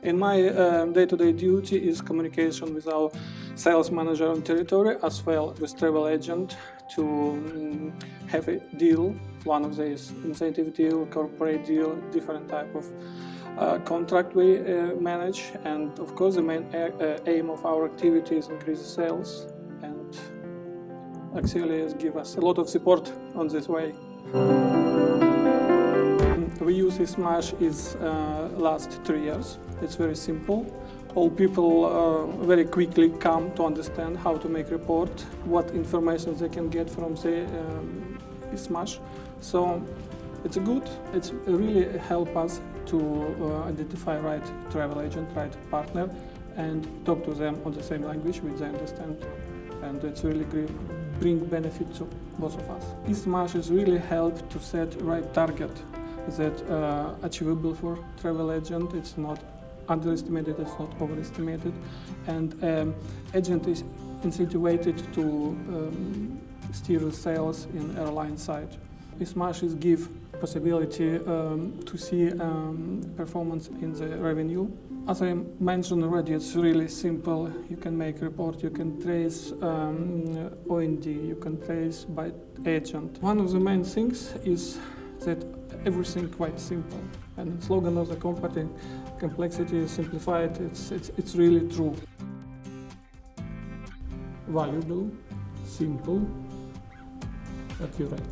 In my day-to-day duty is communication with our sales manager on territory as well with travel agent to have a deal, one of these incentive deal, corporate deal, different type of contract we manage, and of course the main aim of our activity is increase sales, and Axelius give us a lot of support on this way. We use Smash is last 3 years. It's very simple. All people very quickly come to understand how to make report, what information they can get from the Smash. So it's good. It's really help us to identify right travel agent, right partner, and talk to them on the same language which they understand. And it's really bring benefit to both of us. Smash is really help to set right target that achievable for travel agent. It's not underestimated, it's not overestimated, and agent is incentivized to steer sales in airline side. Smash is give possibility to see performance in the revenue. As I mentioned already, it's really simple. You can make report, you can trace OND, you can trace by agent. One of the main things is that everything quite simple. And the slogan of the company, complexity is simplified, it's really true. Valuable, simple, accurate.